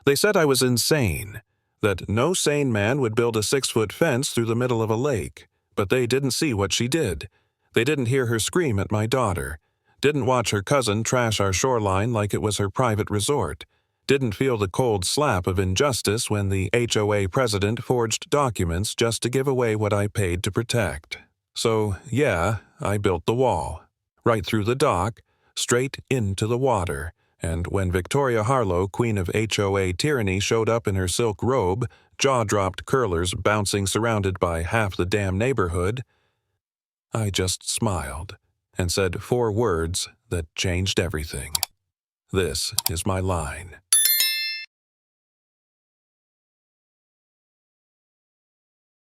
They said I was insane, that no sane man would build a 6-foot fence through the middle of a lake, but they didn't see what she did. They didn't hear her scream at my daughter, didn't watch her cousin trash our shoreline like it was her private resort, didn't feel the cold slap of injustice when the HOA president forged documents just to give away what I paid to protect. So, yeah, I built the wall. Right through the dock, straight into the water, and when Victoria Harlow, queen of HOA tyranny, showed up in her silk robe, jaw-dropped curlers bouncing surrounded by half the damn neighborhood, I just smiled and said 4 words that changed everything. This is my line.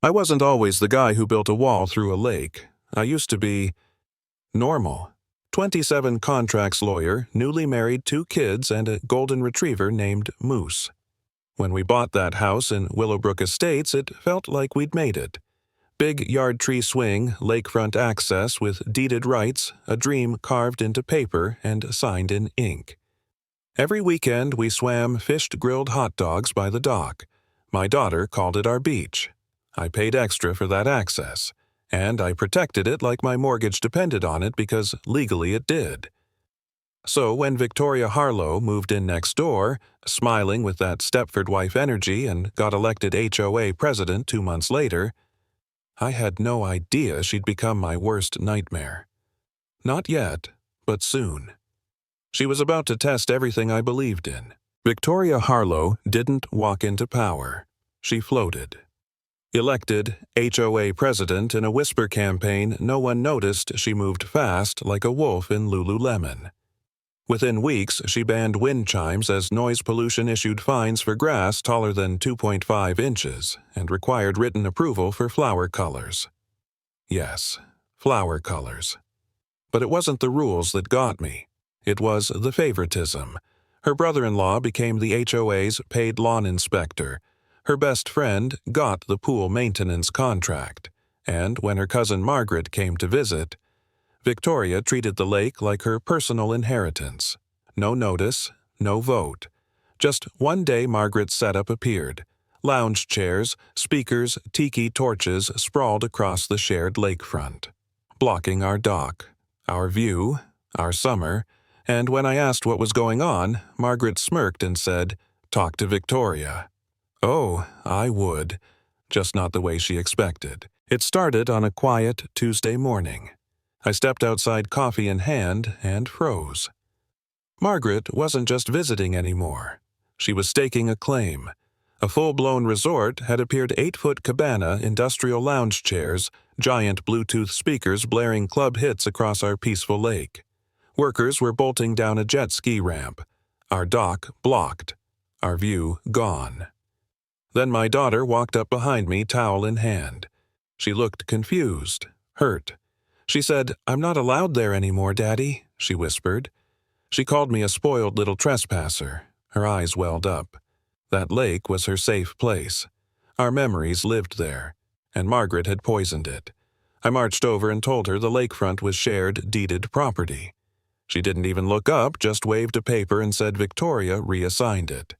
I wasn't always the guy who built a wall through a lake. I used to be normal. 27 contracts lawyer, newly married, 2 kids, and a golden retriever named Moose. When we bought that house in Willowbrook Estates, it felt like we'd made it. Big yard tree swing, lakefront access with deeded rights, a dream carved into paper and signed in ink. Every weekend we swam fished grilled hot dogs by the dock. My daughter called it our beach. I paid extra for that access, and I protected it like my mortgage depended on it because legally it did. So when Victoria Harlow moved in next door, smiling with that Stepford wife energy, and got elected HOA president 2 months later, I had no idea she'd become my worst nightmare. Not yet, but soon. She was about to test everything I believed in. Victoria Harlow didn't walk into power. She floated. Elected HOA president in a whisper campaign, no one noticed she moved fast like a wolf in Lululemon. Within weeks, she banned wind chimes as noise pollution issued fines for grass taller than 2.5 inches and required written approval for flower colors. Yes, flower colors. But it wasn't the rules that got me. It was the favoritism. Her brother-in-law became the HOA's paid lawn inspector. Her best friend got the pool maintenance contract, and when her cousin Margaret came to visit, Victoria treated the lake like her personal inheritance. No notice, no vote. Just one day Margaret's setup appeared. Lounge chairs, speakers, tiki torches sprawled across the shared lakefront, blocking our dock, our view, our summer, and when I asked what was going on, Margaret smirked and said, "Talk to Victoria." Oh, I would, just not the way she expected. It started on a quiet Tuesday morning. I stepped outside coffee in hand and froze. Margaret wasn't just visiting anymore. She was staking a claim. A full-blown resort had appeared 8-foot cabana, industrial lounge chairs, giant Bluetooth speakers blaring club hits across our peaceful lake. Workers were bolting down a jet ski ramp. Our dock blocked. Our view gone. Then my daughter walked up behind me, towel in hand. She looked confused, hurt. She said, "I'm not allowed there anymore, Daddy," she whispered. She called me a spoiled little trespasser. Her eyes welled up. That lake was her safe place. Our memories lived there, and Margaret had poisoned it. I marched over and told her the lakefront was shared, deeded property. She didn't even look up, just waved a paper and said Victoria reassigned it.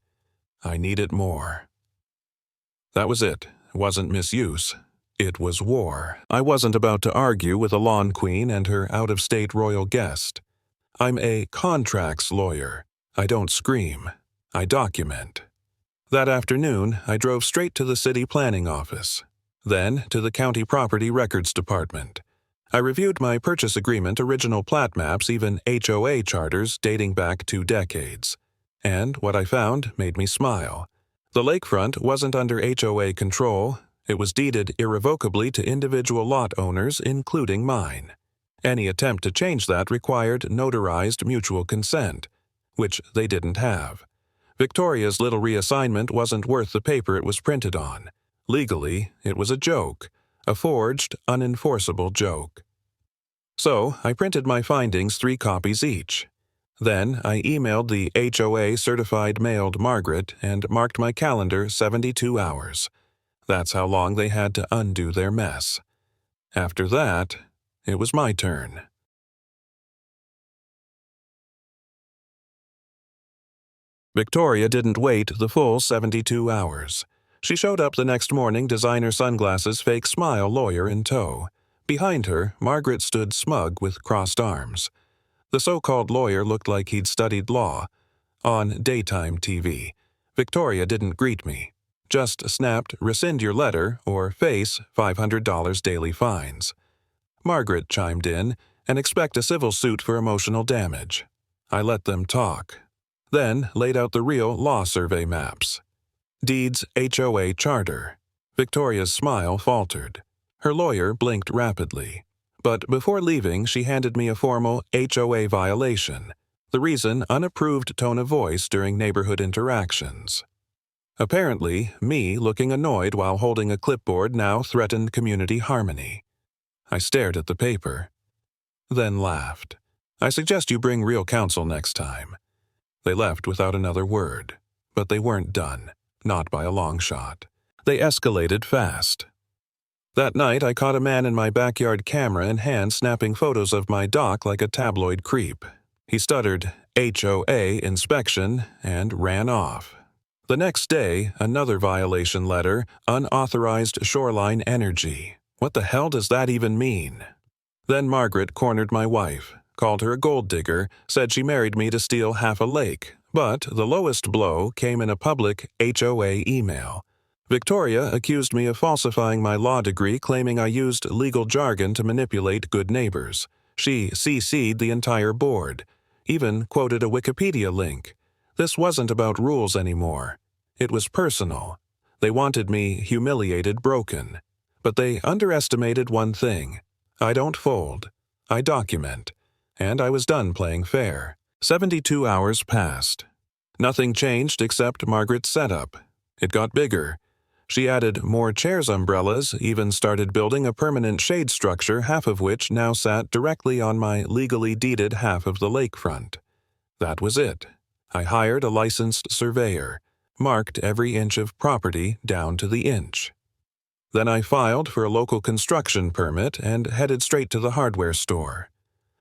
I need it more. That was it. It wasn't misuse. It was war. I wasn't about to argue with a lawn queen and her out-of-state royal guest. I'm a contracts lawyer. I don't scream. I document. That afternoon, I drove straight to the city planning office, then to the county property records department. I reviewed my purchase agreement, original plat maps, even HOA charters dating back 2 decades. And what I found made me smile. The lakefront wasn't under HOA control. It was deeded irrevocably to individual lot owners, including mine. Any attempt to change that required notarized mutual consent, which they didn't have. Victoria's little reassignment wasn't worth the paper it was printed on. Legally, it was a joke, a forged, unenforceable joke. So I printed my findings 3 copies each. Then I emailed the HOA certified mailed Margaret and marked my calendar 72 hours. That's how long they had to undo their mess. After that, it was my turn. Victoria didn't wait the full 72 hours. She showed up the next morning, designer sunglasses, fake smile, lawyer in tow. Behind her, Margaret stood smug with crossed arms. The so-called lawyer looked like he'd studied law. On daytime TV, Victoria didn't greet me. Just snapped, "Rescind your letter or face $500 daily fines." Margaret chimed in, "and expect a civil suit for emotional damage." I let them talk. Then laid out the real law survey maps. Deeds, HOA charter. Victoria's smile faltered. Her lawyer blinked rapidly. But before leaving, she handed me a formal HOA violation. The reason, unapproved tone of voice during neighborhood interactions. Apparently, me looking annoyed while holding a clipboard now threatened community harmony. I stared at the paper, then laughed. "I suggest you bring real counsel next time." They left without another word, but they weren't done, not by a long shot. They escalated fast. That night, I caught a man in my backyard, camera in hand, snapping photos of my dock like a tabloid creep. He stuttered, "HOA inspection," and ran off. The next day, another violation letter, unauthorized shoreline energy. What the hell does that even mean? Then Margaret cornered my wife, called her a gold digger, said she married me to steal half a lake. But the lowest blow came in a public HOA email. Victoria accused me of falsifying my law degree, claiming I used legal jargon to manipulate good neighbors. She CC'd the entire board, even quoted a Wikipedia link. This wasn't about rules anymore. It was personal. They wanted me humiliated, broken. But they underestimated one thing. I don't fold. I document. And I was done playing fair. 72 hours passed. Nothing changed except Margaret's setup. It got bigger. She added more chairs, umbrellas, even started building a permanent shade structure, half of which now sat directly on my legally deeded half of the lakefront. That was it. I hired a licensed surveyor, marked every inch of property down to the inch. Then I filed for a local construction permit and headed straight to the hardware store.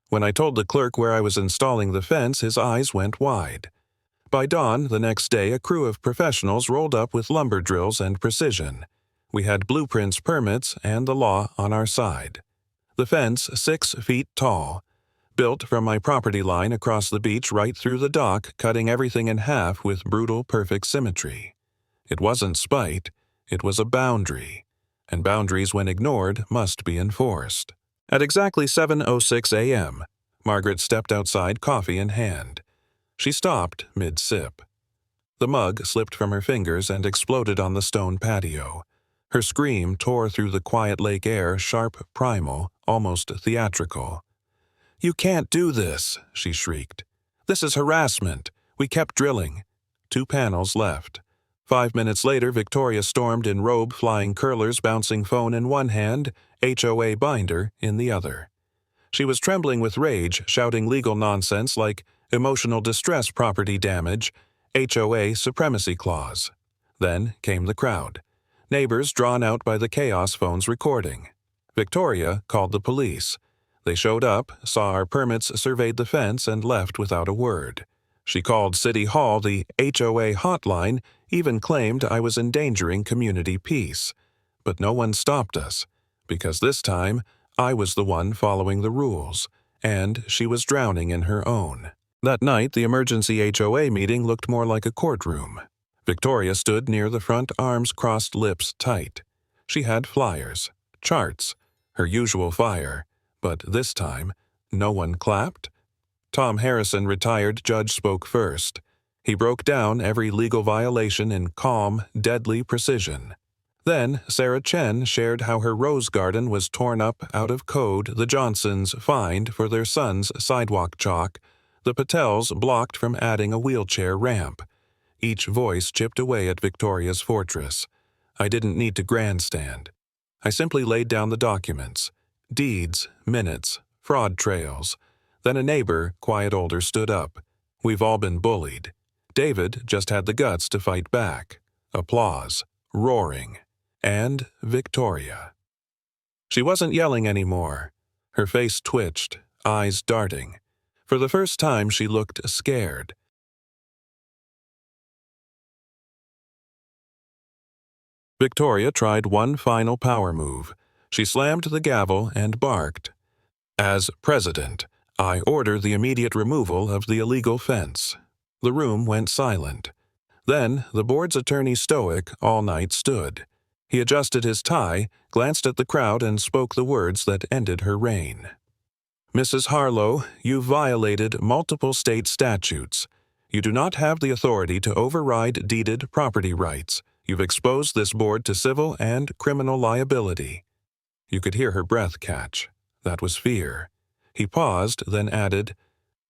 When I told the clerk where I was installing the fence, his eyes went wide. By dawn the next day, a crew of professionals rolled up with lumber drills and precision. We had blueprints, permits, and the law on our side. The fence, 6 feet tall, built from my property line across the beach right through the dock, cutting everything in half with brutal, perfect symmetry. It wasn't spite, it was a boundary. And boundaries, when ignored, must be enforced. At exactly 7:06 a.m., Margaret stepped outside, coffee in hand. She stopped mid-sip. The mug slipped from her fingers and exploded on the stone patio. Her scream tore through the quiet lake air, sharp, primal, almost theatrical. "You can't do this," she shrieked. "This is harassment. We kept drilling." 2 panels left. 5 minutes later, Victoria stormed in robe, flying curlers, bouncing phone in one hand, HOA binder in the other. She was trembling with rage, shouting legal nonsense like emotional distress, property damage, HOA supremacy clause. Then came the crowd. Neighbors drawn out by the chaos phones recording. Victoria called the police. They showed up, saw our permits, surveyed the fence, and left without a word. She called City Hall, the HOA hotline, even claimed I was endangering community peace. But no one stopped us, because this time I was the one following the rules, and she was drowning in her own. That night, the emergency HOA meeting looked more like a courtroom. Victoria stood near the front, arms crossed, lips tight. She had flyers, charts, her usual fire, but this time, no one clapped. Tom Harrison, retired judge, spoke first. He broke down every legal violation in calm, deadly precision. Then Sarah Chen shared how her rose garden was torn up out of code, the Johnsons fined for their son's sidewalk chalk, the Patels blocked from adding a wheelchair ramp. Each voice chipped away at Victoria's fortress. I didn't need to grandstand. I simply laid down the documents. Deeds, minutes, fraud trails. Then a neighbor, quiet older, stood up. "We've all been bullied." David just had the guts to fight back. Applause. Roaring. And Victoria. She wasn't yelling anymore. Her face twitched, eyes darting. For the first time, she looked scared. Victoria tried one final power move. She slammed the gavel and barked, "As president, I order the immediate removal of the illegal fence." The room went silent. Then the board's attorney, stoic, all night stood. He adjusted his tie, glanced at the crowd, and spoke the words that ended her reign. "Mrs. Harlow, you violated multiple state statutes. You do not have the authority to override deeded property rights. You've exposed this board to civil and criminal liability." You could hear her breath catch. That was fear. He paused, then added,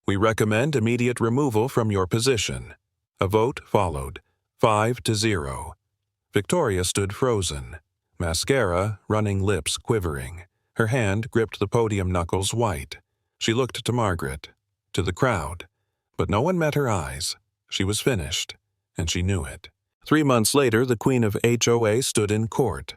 "We recommend immediate removal from your position." A vote followed, 5-0. Victoria stood frozen, mascara, running lips quivering. Her hand gripped the podium knuckles white. She looked to Margaret, to the crowd. But no one met her eyes. She was finished, and she knew it. 3 months later, the Queen of HOA stood in court.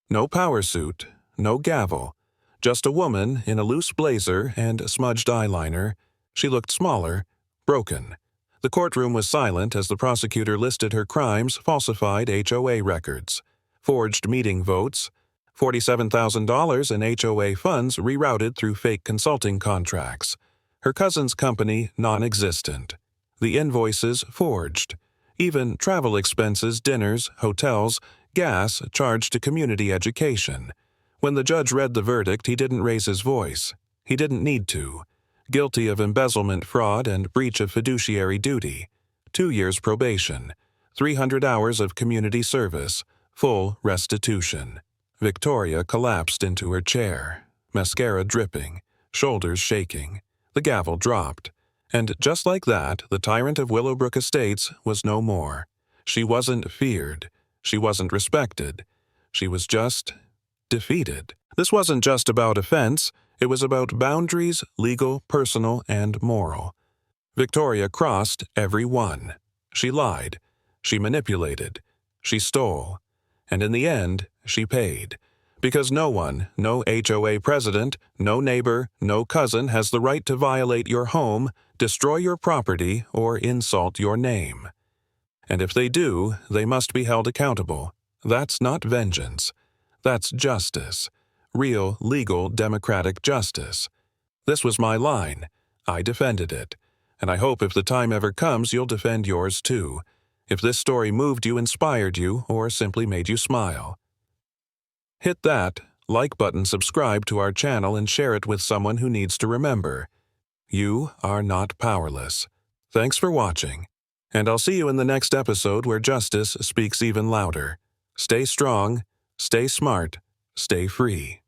No power suit, no gavel, just a woman in a loose blazer and smudged eyeliner. She looked smaller, broken. The courtroom was silent as the prosecutor listed her crimes: falsified HOA records, forged meeting votes, $47,000 in HOA funds rerouted through fake consulting contracts, her cousin's company non-existent, the invoices forged, even travel expenses, dinners, hotels, gas charged to community education. When the judge read the verdict, he didn't raise his voice. He didn't need to. Guilty of embezzlement, fraud, and breach of fiduciary duty. 2 years probation. 300 hours of community service. Full restitution. Victoria collapsed into her chair, mascara dripping, shoulders shaking. The gavel dropped. And just like that, the tyrant of Willowbrook Estates was no more. She wasn't feared. She wasn't respected. She was just defeated. This wasn't just about offense. It was about boundaries, legal, personal, and moral. Victoria crossed every one. She lied. She manipulated. She stole. And in the end, she paid. Because no one, no HOA president, no neighbor, no cousin has the right to violate your home, destroy your property, or insult your name. And if they do, they must be held accountable. That's not vengeance. That's justice. Real, legal, democratic justice. This was my line. I defended it. And I hope if the time ever comes, you'll defend yours too. If this story moved you, inspired you, or simply made you smile. Hit that like button, subscribe to our channel, and share it with someone who needs to remember. You are not powerless. Thanks for watching. And I'll see you in the next episode where justice speaks even louder. Stay strong, stay smart, stay free.